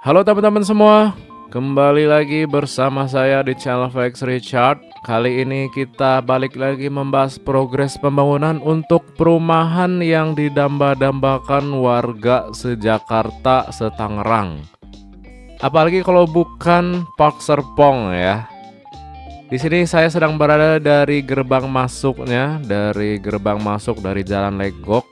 Halo teman-teman semua, kembali lagi bersama saya di channel VX Richard. Kali ini kita balik lagi membahas progres pembangunan untuk perumahan yang didamba-dambakan warga se-Jakarta, se-Tangerang. Apalagi kalau bukan Park Serpong ya. Di sini saya sedang berada dari gerbang masuknya, dari Jalan Legok,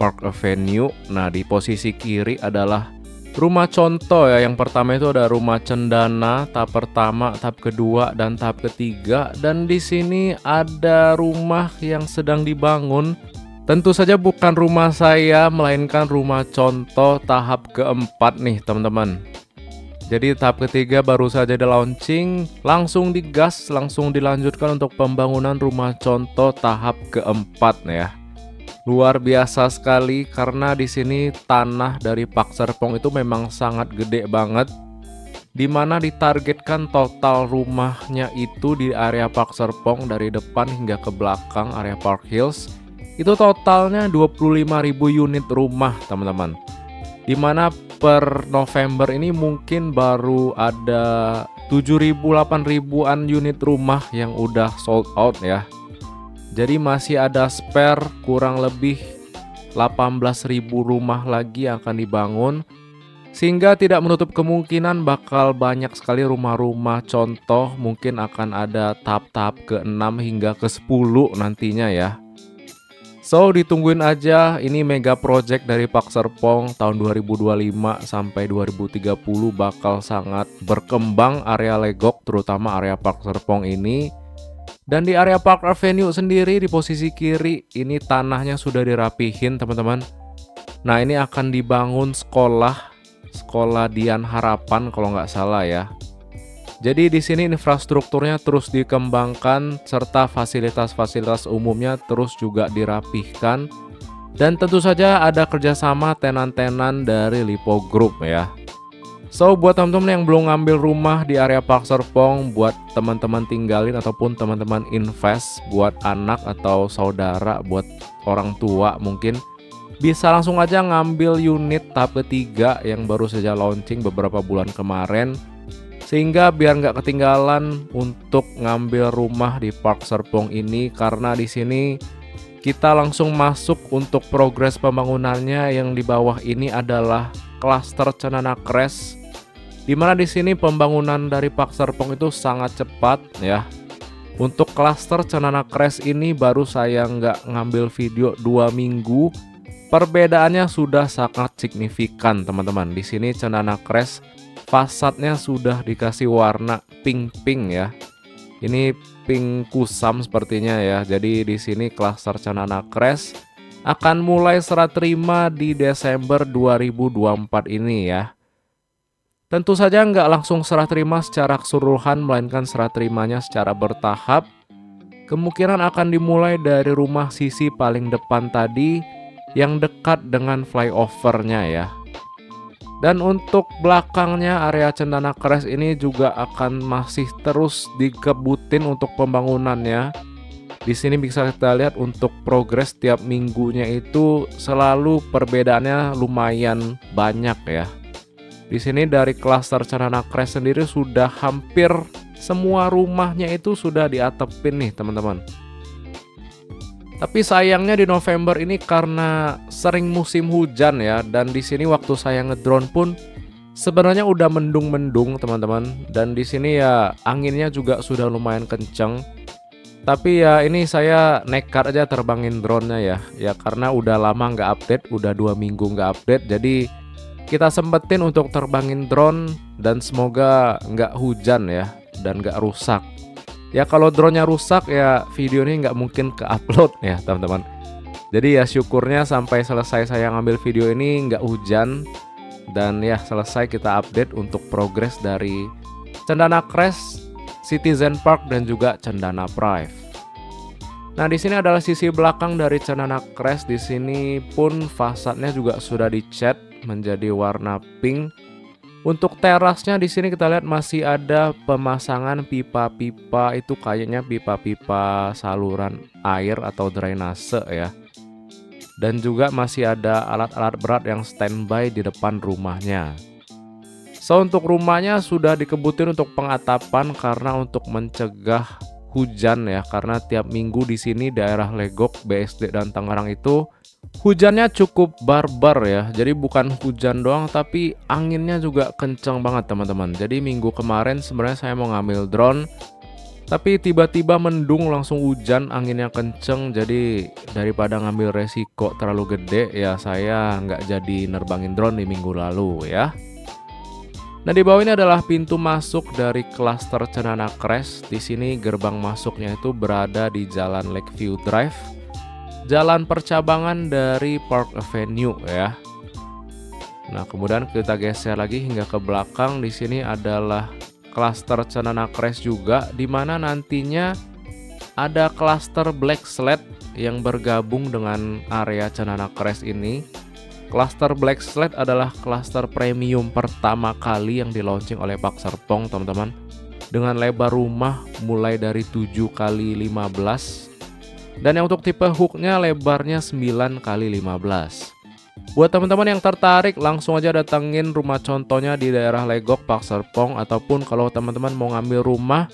Park Avenue. Nah, di posisi kiri adalah rumah contoh ya. Yang pertama itu ada rumah cendana, tahap pertama, tahap kedua, dan tahap ketiga. Dan di sini ada rumah yang sedang dibangun. Tentu saja bukan rumah saya, melainkan rumah contoh tahap keempat nih teman-teman. Jadi tahap ketiga baru saja di launching, langsung digas, langsung dilanjutkan untuk pembangunan rumah contoh tahap keempat ya. Luar biasa sekali karena di sini tanah dari Park Serpong itu memang sangat gede banget, dimana ditargetkan total rumahnya itu di area Park Serpong dari depan hingga ke belakang area Park Hills itu totalnya 25.000 unit rumah teman-teman. Dimana per November ini mungkin baru ada 7.000-8.000-an unit rumah yang udah sold out ya. Jadi masih ada spare kurang lebih 18.000 rumah lagi yang akan dibangun. Sehingga tidak menutup kemungkinan bakal banyak sekali rumah-rumah contoh, mungkin akan ada tahap-tahap ke-6 hingga ke-10 nantinya ya. So ditungguin aja, ini mega project dari Park Serpong tahun 2025 sampai 2030 bakal sangat berkembang area Legok, terutama area Park Serpong ini. Dan di area Park Avenue sendiri di posisi kiri ini tanahnya sudah dirapihin teman-teman. Nah ini akan dibangun sekolah Dian Harapan kalau nggak salah ya. Jadi di sini infrastrukturnya terus dikembangkan serta fasilitas-fasilitas umumnya terus juga dirapihkan. Dan tentu saja ada kerjasama tenan-tenan dari Lipo Group ya. So buat teman-teman yang belum ngambil rumah di area Park Serpong, buat teman-teman tinggalin ataupun teman-teman invest buat anak atau saudara, buat orang tua mungkin, bisa langsung aja ngambil unit tahap ketiga yang baru saja launching beberapa bulan kemarin. Sehingga biar nggak ketinggalan untuk ngambil rumah di Park Serpong ini, karena di sini kita langsung masuk untuk progres pembangunannya. Yang di bawah ini adalah klaster Cenana Crest, dimana di sini pembangunan dari Park Serpong itu sangat cepat ya. Untuk klaster Cenana Crest ini baru saya nggak ngambil video 2 minggu, perbedaannya sudah sangat signifikan teman-teman. Di sini Cenana Crest fasadnya sudah dikasih warna pink ya. Ini pink kusam sepertinya ya. Jadi di sini klaster Cenana Crest akan mulai serah terima di Desember 2024 ini ya. Tentu saja nggak langsung serah terima secara keseluruhan, melainkan serah terimanya secara bertahap. Kemungkinan akan dimulai dari rumah sisi paling depan tadi yang dekat dengan flyovernya ya. Dan untuk belakangnya area Cendana Crest ini juga akan masih terus dikebutin untuk pembangunannya. Di sini bisa kita lihat untuk progres tiap minggunya itu selalu perbedaannya lumayan banyak ya. Di sini dari klaster Cendana Crest sendiri sudah hampir semua rumahnya itu sudah diatepin nih teman-teman. Tapi sayangnya di November ini karena sering musim hujan ya, dan di sini waktu saya ngedrone pun sebenarnya udah mendung-mendung teman-teman, dan di sini ya anginnya juga sudah lumayan kenceng. Tapi ya ini saya nekat aja terbangin drone-nya ya karena udah lama nggak update, udah 2 minggu nggak update, jadi kita sempetin untuk terbangin drone dan semoga nggak hujan ya dan nggak rusak. Ya kalau drone-nya rusak ya video ini nggak mungkin ke-upload ya teman-teman. Jadi ya syukurnya sampai selesai saya ngambil video ini nggak hujan. Dan ya selesai kita update untuk progres dari Cendana Crest, Citizen Park, dan juga Cendana Drive. Nah di sini adalah sisi belakang dari Cendana Crest. Di sini pun fasadnya juga sudah dicat menjadi warna pink. Untuk terasnya di sini kita lihat masih ada pemasangan pipa-pipa, itu kayaknya pipa-pipa saluran air atau drainase ya. Dan juga masih ada alat-alat berat yang standby di depan rumahnya. So untuk rumahnya sudah dikebutin untuk pengatapan karena untuk mencegah hujan ya, karena tiap minggu di sini daerah Legok, BSD dan Tangerang itu hujannya cukup barbar ya. Jadi bukan hujan doang tapi anginnya juga kenceng banget teman-teman. Jadi minggu kemarin sebenarnya saya mau ngambil drone, tapi tiba-tiba mendung langsung hujan, anginnya kenceng. Jadi daripada ngambil resiko terlalu gede ya, saya nggak jadi nerbangin drone di minggu lalu ya. Nah di bawah ini adalah pintu masuk dari klaster Cenana Crest. Di sini gerbang masuknya itu berada di Jalan Lakeview Drive, jalan percabangan dari Park Avenue ya. Nah kemudian kita geser lagi hingga ke belakang. Di sini adalah klaster Cenana Crest juga, di mana nantinya ada klaster Black Sled yang bergabung dengan area Cenana Crest ini. Klaster Black Sled adalah klaster premium pertama kali yang di launching oleh Pak Serpong teman-teman, dengan lebar rumah mulai dari 7 kali 15, dan yang untuk tipe hooknya lebarnya 9 kali 15. Buat teman-teman yang tertarik langsung aja datengin rumah contohnya di daerah Legok Pak Serpong, ataupun kalau teman-teman mau ngambil rumah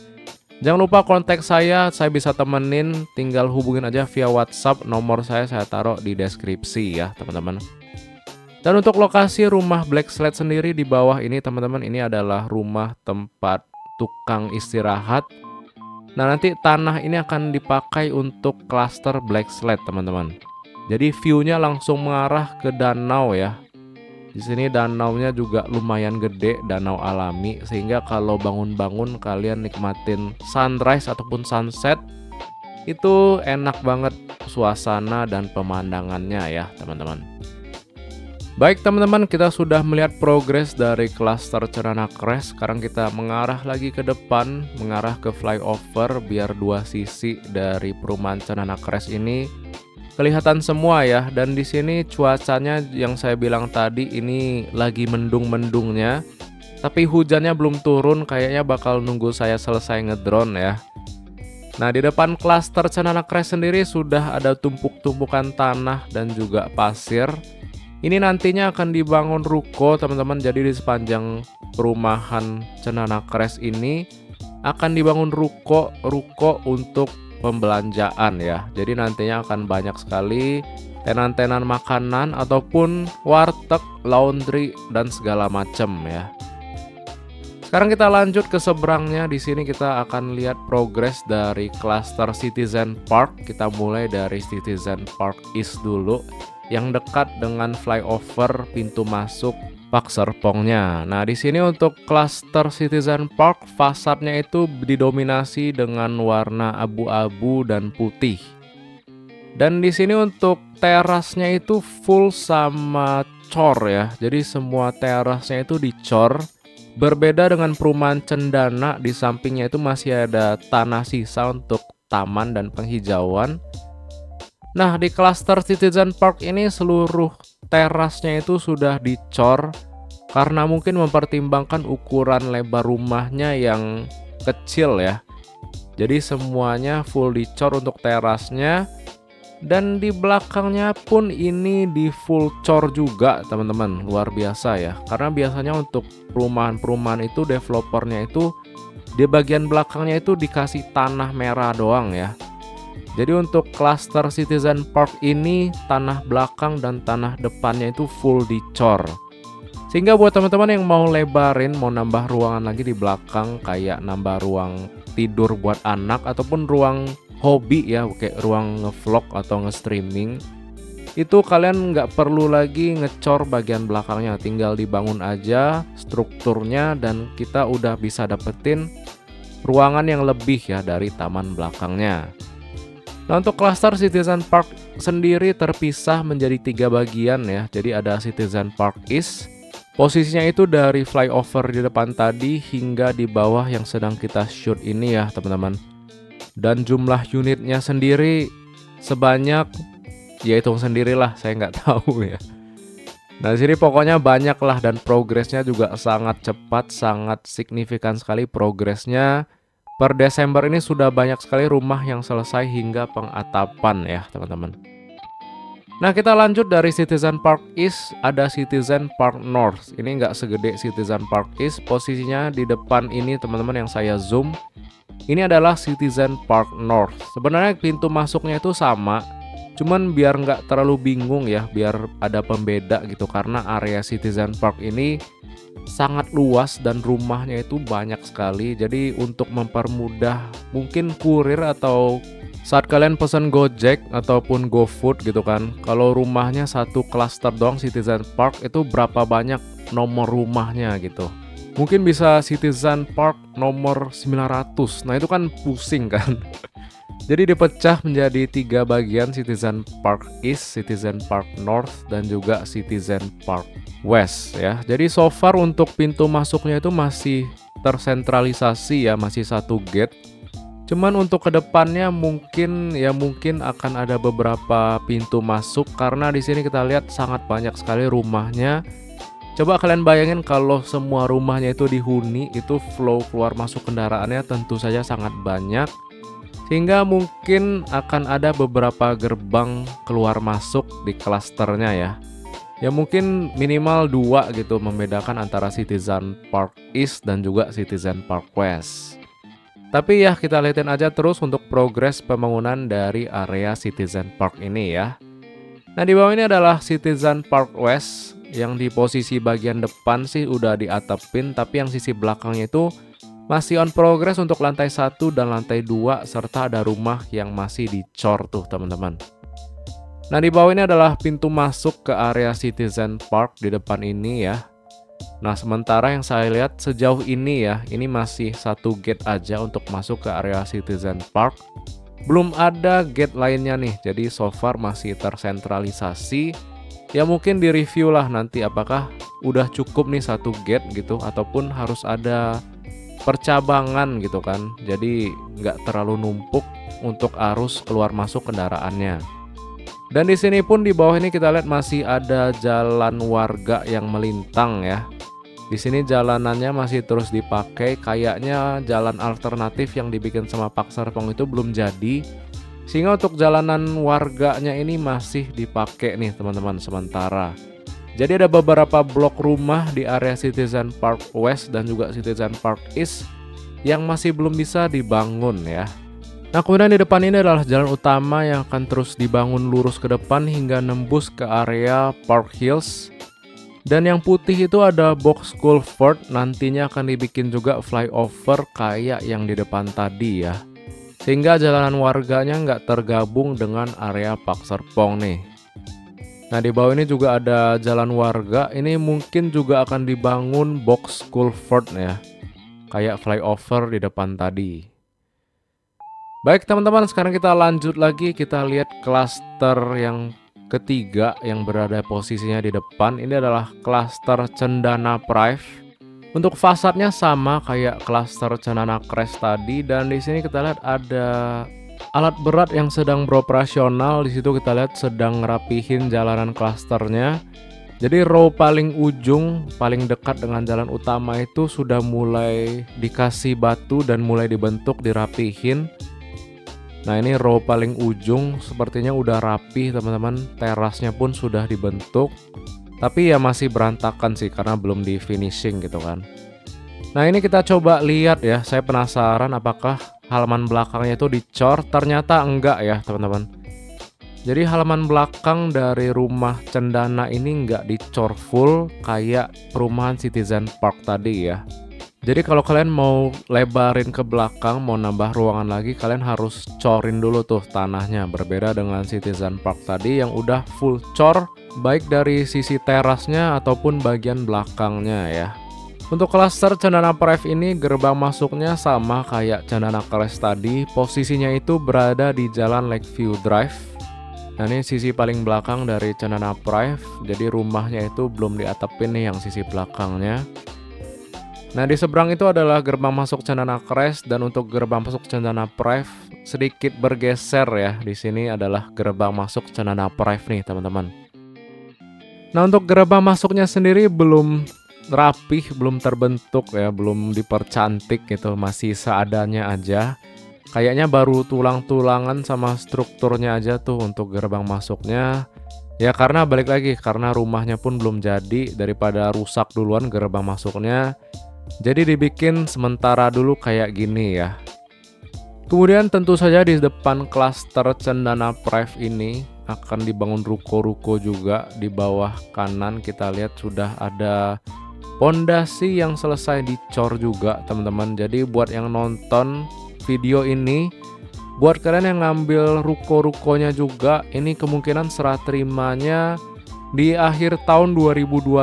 jangan lupa kontak saya bisa temenin, tinggal hubungin aja via WhatsApp. Nomor saya taruh di deskripsi ya teman-teman. Dan untuk lokasi rumah Black Sled sendiri di bawah ini teman-teman, ini adalah rumah tempat tukang istirahat. Nah nanti tanah ini akan dipakai untuk klaster Black Sled teman-teman. Jadi view-nya langsung mengarah ke danau ya. Di sini danaunya juga lumayan gede, danau alami, sehingga kalau bangun-bangun kalian nikmatin sunrise ataupun sunset itu enak banget suasana dan pemandangannya ya teman-teman. Baik teman-teman, kita sudah melihat progres dari klaster Cenana Crest. Sekarang kita mengarah lagi ke depan, mengarah ke flyover, biar dua sisi dari perumahan Cenana Crest ini kelihatan semua ya. Dan di sini cuacanya yang saya bilang tadi ini lagi mendung-mendungnya, tapi hujannya belum turun, kayaknya bakal nunggu saya selesai ngedrone ya. Nah di depan klaster Cenana Crest sendiri sudah ada tumpuk-tumpukan tanah dan juga pasir. Ini nantinya akan dibangun ruko teman-teman. Jadi di sepanjang perumahan Cenana Crest ini akan dibangun ruko untuk pembelanjaan ya. Jadi nantinya akan banyak sekali tenan-tenan makanan ataupun warteg, laundry dan segala macam ya. Sekarang kita lanjut ke seberangnya. Di sini kita akan lihat progres dari klaster Citizen Park. Kita mulai dari Citizen Park East dulu, yang dekat dengan flyover pintu masuk Pak Serpongnya. Nah, di sini untuk klaster Citizen Park fasadnya itu didominasi dengan warna abu-abu dan putih. Dan di sini untuk terasnya itu full sama cor ya. Jadi semua terasnya itu dicor. Berbeda dengan perumahan Cendana, di sampingnya itu masih ada tanah sisa untuk taman dan penghijauan. Nah di klaster Citizen Park ini seluruh terasnya itu sudah dicor karena mungkin mempertimbangkan ukuran lebar rumahnya yang kecil ya. Jadi semuanya full dicor untuk terasnya, dan di belakangnya pun ini di full cor juga teman-teman. Luar biasa ya, karena biasanya untuk perumahan-perumahan itu developernya itu di bagian belakangnya itu dikasih tanah merah doang ya. Jadi untuk klaster Citizen Park ini tanah belakang dan tanah depannya itu full dicor. Sehingga buat teman-teman yang mau lebarin, mau nambah ruangan lagi di belakang, kayak nambah ruang tidur buat anak ataupun ruang hobi ya, kayak ruang ngevlog atau nge-streaming, itu kalian nggak perlu lagi ngecor bagian belakangnya, tinggal dibangun aja strukturnya dan kita udah bisa dapetin ruangan yang lebih ya dari taman belakangnya. Nah untuk klaster Citizen Park sendiri terpisah menjadi 3 bagian ya. Jadi ada Citizen Park East, posisinya itu dari flyover di depan tadi hingga di bawah yang sedang kita shoot ini ya teman-teman. Dan jumlah unitnya sendiri sebanyak, ya hitung sendirilah, saya nggak tahu ya. Nah di sini pokoknya banyak lah, dan progresnya juga sangat cepat, sangat signifikan sekali progresnya. Per Desember ini sudah banyak sekali rumah yang selesai hingga pengatapan ya teman-teman. Nah, kita lanjut dari Citizen Park East, ada Citizen Park North. Ini nggak segede Citizen Park East, posisinya di depan ini teman-teman yang saya zoom. Ini adalah Citizen Park North. Sebenarnya pintu masuknya itu sama, cuman biar nggak terlalu bingung ya, biar ada pembeda gitu. Karena area Citizen Park ini sangat luas dan rumahnya itu banyak sekali. Jadi untuk mempermudah mungkin kurir atau saat kalian pesan Gojek ataupun GoFood gitu kan, kalau rumahnya satu klaster doang Citizen Park itu berapa banyak nomor rumahnya gitu. Mungkin bisa Citizen Park nomor 900. Nah, itu kan pusing kan. Jadi dipecah menjadi 3 bagian, Citizen Park East, Citizen Park North, dan juga Citizen Park West ya. Jadi so far untuk pintu masuknya itu masih tersentralisasi ya, masih satu gate. Cuman untuk kedepannya mungkin akan ada beberapa pintu masuk karena di sini kita lihat sangat banyak sekali rumahnya. Coba kalian bayangin kalau semua rumahnya itu dihuni, itu flow keluar masuk kendaraannya tentu saja sangat banyak. Sehingga mungkin akan ada beberapa gerbang keluar masuk di klasternya ya. Ya mungkin minimal 2 gitu membedakan antara Citizen Park East dan juga Citizen Park West. Tapi ya kita lihatin aja terus untuk progres pembangunan dari area Citizen Park ini ya. Nah, di bawah ini adalah Citizen Park West yang di posisi bagian depan sih udah diatapin, tapi yang sisi belakangnya itu masih on progress untuk lantai 1 dan lantai 2 serta ada rumah yang masih dicor tuh teman-teman. Nah, di bawah ini adalah pintu masuk ke area Citizen Park di depan ini ya. Nah, sementara yang saya lihat sejauh ini ya, ini masih satu gate aja untuk masuk ke area Citizen Park. Belum ada gate lainnya nih, jadi so far masih tersentralisasi. Ya mungkin di review lah nanti apakah udah cukup nih satu gate gitu, ataupun harus ada percabangan gitu kan. Jadi nggak terlalu numpuk untuk arus keluar masuk kendaraannya. Dan di sini pun di bawah ini kita lihat masih ada jalan warga yang melintang ya. Di sini jalanannya masih terus dipakai, kayaknya jalan alternatif yang dibikin sama Pak Serpong itu belum jadi. Sehingga untuk jalanan warganya ini masih dipakai nih teman-teman sementara. Jadi ada beberapa blok rumah di area Citizen Park West dan juga Citizen Park East yang masih belum bisa dibangun ya. Nah, kemudian di depan ini adalah jalan utama yang akan terus dibangun lurus ke depan hingga nembus ke area Park Hills. Dan yang putih itu ada box culvert, nantinya akan dibikin juga flyover kayak yang di depan tadi ya. Sehingga jalanan warganya nggak tergabung dengan area Pak Serpong nih. Nah, di bawah ini juga ada jalan warga, ini mungkin juga akan dibangun box culvert ya. Kayak flyover di depan tadi. Baik teman-teman, sekarang kita lanjut lagi, kita lihat klaster yang ketiga yang berada posisinya di depan. Ini adalah klaster Cendana Prive. Untuk fasadnya sama kayak klaster Cendana Crest tadi, dan di sini kita lihat ada alat berat yang sedang beroperasional. Di situ kita lihat sedang ngerapihin jalanan klasternya. Jadi row paling ujung, paling dekat dengan jalan utama itu sudah mulai dikasih batu dan mulai dibentuk, dirapihin. Nah, ini row paling ujung sepertinya udah rapi teman-teman, terasnya pun sudah dibentuk. Tapi ya masih berantakan sih karena belum di finishing gitu kan. Nah, ini kita coba lihat ya, saya penasaran apakah halaman belakangnya itu dicor. Ternyata enggak ya teman-teman. Jadi halaman belakang dari rumah Cendana ini enggak dicor full kayak perumahan Citizen Park tadi ya. Jadi kalau kalian mau lebarin ke belakang, mau nambah ruangan lagi, kalian harus corin dulu tuh tanahnya. Berbeda dengan Citizen Park tadi yang udah full cor, baik dari sisi terasnya ataupun bagian belakangnya ya. Untuk klaster Cendana Prive ini gerbang masuknya sama kayak Cendana Crest tadi. Posisinya itu berada di jalan Lakeview Drive. Nah, ini sisi paling belakang dari Cendana Prive. Jadi rumahnya itu belum diatapin nih yang sisi belakangnya. Nah, di seberang itu adalah gerbang masuk Cendana Crest, dan untuk gerbang masuk Cendana Prive sedikit bergeser ya. Di sini adalah gerbang masuk Cendana Prive nih, teman-teman. Nah, untuk gerbang masuknya sendiri belum rapih, belum terbentuk ya, belum dipercantik gitu, masih seadanya aja. Kayaknya baru tulang-tulangan sama strukturnya aja tuh untuk gerbang masuknya. Ya karena balik lagi, karena rumahnya pun belum jadi, daripada rusak duluan gerbang masuknya, jadi dibikin sementara dulu kayak gini ya. Kemudian tentu saja di depan klaster Cendana Prive ini akan dibangun ruko-ruko juga. Di bawah kanan kita lihat sudah ada pondasi yang selesai dicor juga teman-teman. Jadi buat yang nonton video ini, buat kalian yang ngambil ruko-rukonya juga, ini kemungkinan serah terimanya di akhir tahun 2025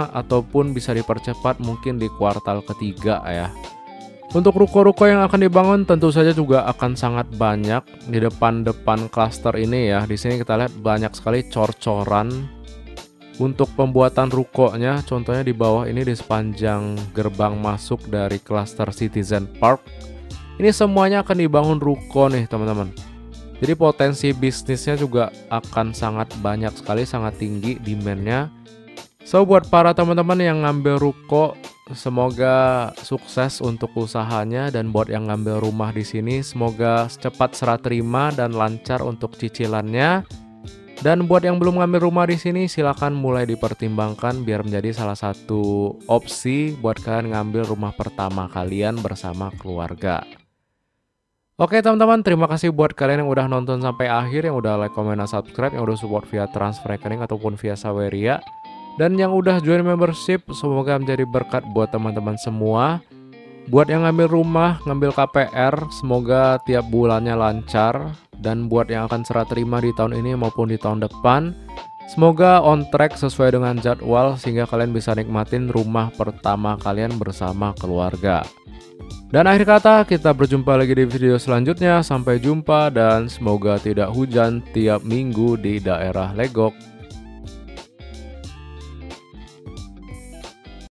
ataupun bisa dipercepat mungkin di kuartal ketiga ya. Untuk ruko-ruko yang akan dibangun tentu saja juga akan sangat banyak di depan-depan klaster ini ya. Di sini kita lihat banyak sekali cor-coran untuk pembuatan rukonya. Contohnya di bawah ini di sepanjang gerbang masuk dari klaster Citizen Park. Ini semuanya akan dibangun ruko nih teman-teman. Jadi potensi bisnisnya juga akan sangat banyak sekali, sangat tinggi demand-nya. So buat para teman-teman yang ngambil ruko, semoga sukses untuk usahanya, dan buat yang ngambil rumah di sini semoga cepat serah terima dan lancar untuk cicilannya. Dan buat yang belum ngambil rumah di sini silakan mulai dipertimbangkan biar menjadi salah satu opsi buat kalian ngambil rumah pertama kalian bersama keluarga. Oke teman-teman, terima kasih buat kalian yang udah nonton sampai akhir, yang udah like, comment, dan subscribe, yang udah support via transfer rekening ataupun via Saweria, dan yang udah join membership. Semoga menjadi berkat buat teman-teman semua. Buat yang ngambil rumah, ngambil KPR, semoga tiap bulannya lancar. Dan buat yang akan serah terima di tahun ini maupun di tahun depan, semoga on track sesuai dengan jadwal sehingga kalian bisa nikmatin rumah pertama kalian bersama keluarga. Dan akhir kata, kita berjumpa lagi di video selanjutnya. Sampai jumpa dan semoga tidak hujan tiap minggu di daerah Legok.